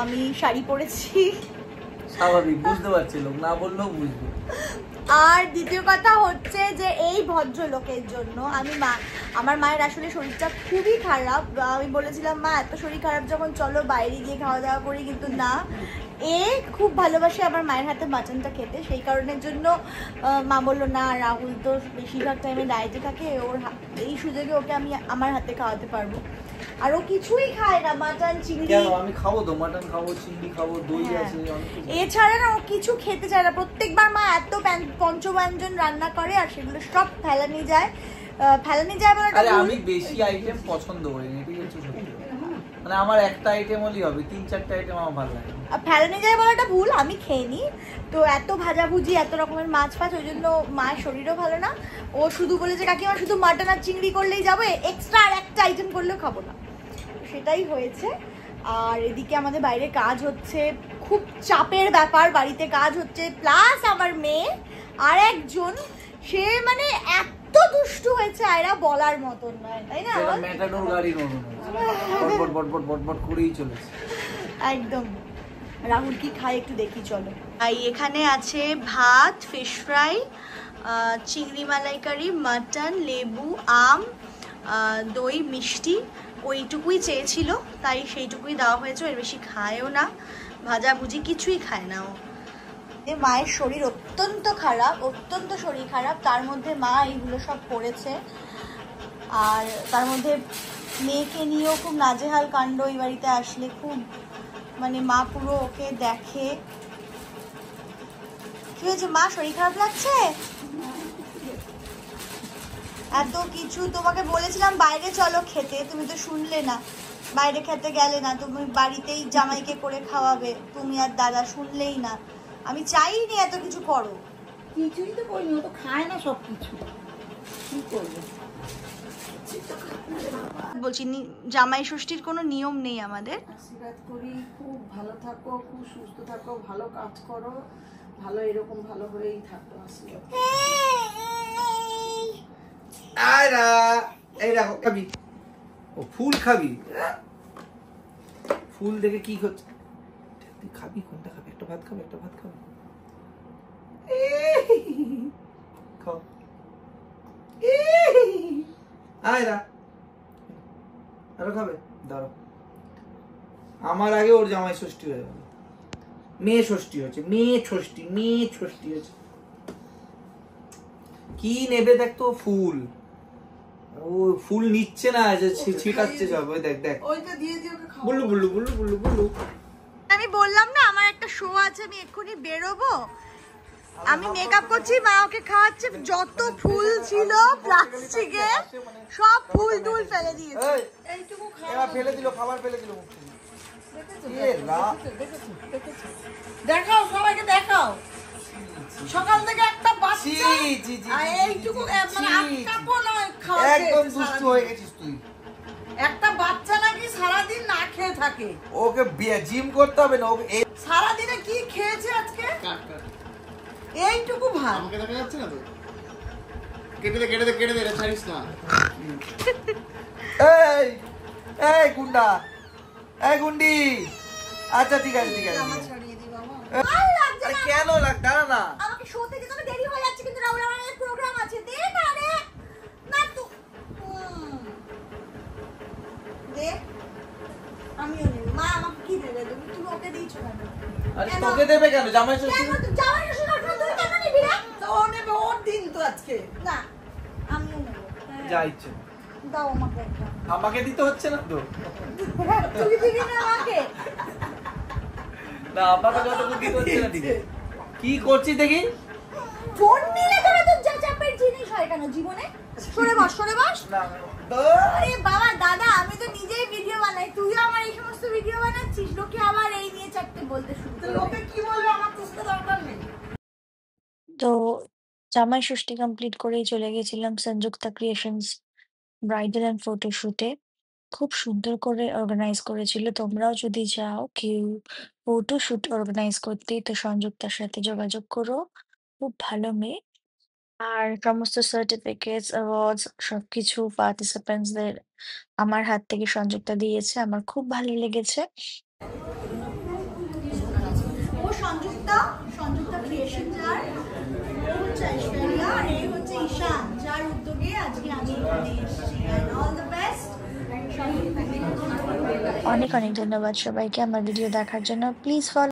আমি শাড়ি পরেছি, স্বাভাবিক, বুঝতে পারছি, লোক না বললেও বুঝবে। আর দ্বিতীয় কথা হচ্ছে যে এই ভদ্রলোকের জন্য আমার মায়ের আসলে শরীরটা খুবই খারাপ। আমি বলেছিলাম মা এত শরীর খারাপ যখন চলো বাইরে গিয়ে খাওয়া দাওয়া করি, কিন্তু না, এ খুব ভালোবাসে আমার মায়ের হাতে মাটনটা খেতে, সেই কারণের জন্য মা বললো না, রাহুল তো বেশিরভাগ টাইমে ডায়েটে থাকে, এই সুযোগে ওকে আমি আমার হাতে খাওয়াতে পারবো। আর ও কিছুই খায় না, মাটন চিংড়ি। আমি খাবো তো, মাটন খাবো, চিংড়ি খাবো, দই আছে, এছাড়া না ও কিছু খেতে চায় না। প্রত্যেকবার মা এত পঞ্চব্যঞ্জন রান্না করে আর সেগুলো সব ফেলানি যায় বলে। আরে আমি বেশি আইটেম পছন্দ করি না, ঠিক আছে, মানে আমার একটা আইটেম হলেই হবে, 3-4টা আইটেম আমার ভালো লাগে। ফেলানি যায় বলাটা ভুল, আমি খেয়ে নিই তো। এত ভাজাভুজি, এত রকমের মাছ ফাছ, ওই জন্য মায়ের শরীরও ভালো না। ও শুধু বলেছে কাকিমা শুধু মাটন আর চিংড়ি করলেই যাবে, এক্সট্রা আর একটা আইটেম করলেও খাবো না, সেটাই হয়েছে। আর এদিকে আমাদের বাইরে কাজ হচ্ছে, খুব চাপের ব্যাপার, বাড়িতে কাজ হচ্ছে, প্লাস আমার মেয়ে আর একজন, সে মানে এত দুষ্টু হয়েছে আয়রা বলার মতন নয়, তাই না? ম্যাটাডোর গাড়ির মতন বটবট বটবট বটবট করেই চলেছে একদম। রাহুল কি খায় একটু দেখি চলো। এখানে আছে ভাত, ফিশ ফ্রাই, চিংড়ি মালাইকারি, মাটন, লেবু, আম, দই, মিষ্টি। ওইটুকুই চেয়েছিল, তাই সেইটুকুই দেওয়া হয়েছে, এর বেশি খায়ও না, ভাজাভুজি কিছুই খায় না ও। মায়ের শরীর অত্যন্ত খারাপ, অত্যন্ত শরীর খারাপ, তার মধ্যে মা এইগুলো সব করেছে। আর তার মধ্যে মেয়েকে নিয়েও খুব নাজেহাল কাণ্ড, এই বাড়িতে আসলে খুব, মানে মা পুরো ওকে দেখে। কি হয়েছে মা, শরীর খারাপ লাগছে? এত কিছু তোমাকে বলেছিলাম বাইরে চলো খেতে, তুমি তো শুনলে না, বাইরে খেতে গেলে না, তুমি বাড়িতেই জামাইকে করে খাওয়াবে, তুমি আর দাদা শুনলেই না। আমি চাইনি এত কিছু করো। কিছুই তো করিনি, ও তো খায় না সব কিছু, কি করবো? বলছি জামাই ষষ্ঠীর কোনো নিয়ম নেই আমাদের। আশীর্বাদ করি, খুব ভালো থাকো, খুব সুস্থ থাকো, ভালো কাজ করো, ভালো এরকম ভালো হয়েই থাকো, আশীর্বাদ। আয়রা এই দেখো খাবি, ও ফুল খাবি, ফুল দেখে কি হচ্ছে, তুই খাবি কোনটা খাবি, একটা ভাত খাবি, একটা ভাত খাবি, খাও আয়রা, আরো খাবে, দাঁড়াও, আমার আগে ওর জামাই ষষ্ঠী হয়ে গেল, মেয়ে ষষ্ঠী হয়েছে, মেয়ে ষষ্ঠী হয়েছে, কি নেবে দেখ তো, ফুল, ও ফুল নিচ্ছে না, যে ছিটাচ্ছে সব, ওই দেখ দেখ, ওইটা দিয়ে দিয়ে ওকে খাও। বুল্লু বুল্লু বুল্লু বুল্লু বুল্লু। আমি বললাম না আমার একটা শো আছে, আমি এক্ষুনি বেরোবো, আমি মেকআপ করছি, মা ওকে খাওয়াচ্ছে, যত ফুল ছিল প্লাস্টিকে সব ফুল টুল ফেলে দিয়েছে। এইটুকু এবার ফেলে দিল, খাবার ফেলে দিল, দেখাও, সবাইকে দেখাও, সকাল থেকে একটা বাচ্চা এইটুকু, মানে আটকাপো নয় খাওয়া, একদম দুষ্টু হয়ে গেছিস তুই। একটা বাচ্চা নাকি সারাদিন না খেয়ে থাকে, ওকে জিম করতে হবে না, ওকে সারাদিনে কি খেয়েছে আজকে, এইটুকু ভাত। আমাকে দেখা যাচ্ছে না তো, কেটে দে কেটে দে কেটে দে, এটা ছাড়িস না। এই এই গুন্ডা, এই গুন্ডি, আচ্ছা ঠিক আছে ঠিক আছে, ছড়িয়ে দি বাবা। আরে কেন লাগ, দাঁড়া না, আমাকে শোতে যেতে হবে, দেরি হয়ে যাচ্ছে, কিন্তু রাহুল আমার প্রোগ্রাম আছে, দে না রে, না তো দে, আমিও নেব। মা আমাকে কি দেবে, তুমি ওকে দিয়েছো কেন? আরে তোকে দেবে কেন, জামাই ষষ্ঠী, জামাই ষষ্ঠী সবসময় তুই কেন নিবি রে? তো ও নেবে, ওর দিন তো আজকে। না আমিও নেব। যা ইচ্ছে দাও আমাকে একটা। আমাকে দিতে হচ্ছে না তো, তুই দিবি না আমাকে? না আমাকে যতটুকু দিতে হচ্ছে না, দিবে কি করছিস দেখি, ফোন নিলে তোরা তো যা চাপের জিনিস হয় কেন জীবনে? সরে বস, সরে বস। আরে বাবা দাদা, আমি তো নিজেই ভিডিও বানাই, তুইও আমার এই সমস্ত ভিডিও বানাচ্ছিস, লোকে আবার এই নিয়ে চারটে বলতে শুরু করে। লোকে কি বলবে, আমার তো সেটা দরকার নেই। তো জামাই ষষ্ঠী কমপ্লিট করেই চলে গেছিলাম সংযুক্তা ক্রিয়েশনস ব্রাইডাল অ্যান্ড ফটোশুটে। খুব সুন্দর করে অর্গানাইজ করেছিল। তোমরাও যদি চাও কেউ ফটোশুট অর্গানাইজ করতে, তো সংযুক্তার সাথে যোগাযোগ করো। খুব ভালো মেয়ে। আর সমস্ত সার্টিফিকেটস, অ্যাওয়ার্ডস সবকিছু পার্টিসিপেন্টসদের আমার হাত থেকে সংযুক্তা দিয়েছে। আমার খুব ভালো লেগেছে। সংযুক্তা ক্রিয়েশন, যার ও হচ্ছে ঐশ্বরিয়া, আর এই হচ্ছে ঈশান, যার উদ্যোগে আজকে আমি এখানে এসেছি। And all the best. অনেক অনেক ধন্যবাদ সবাইকে আমার ভিডিও দেখার জন্য। Please follow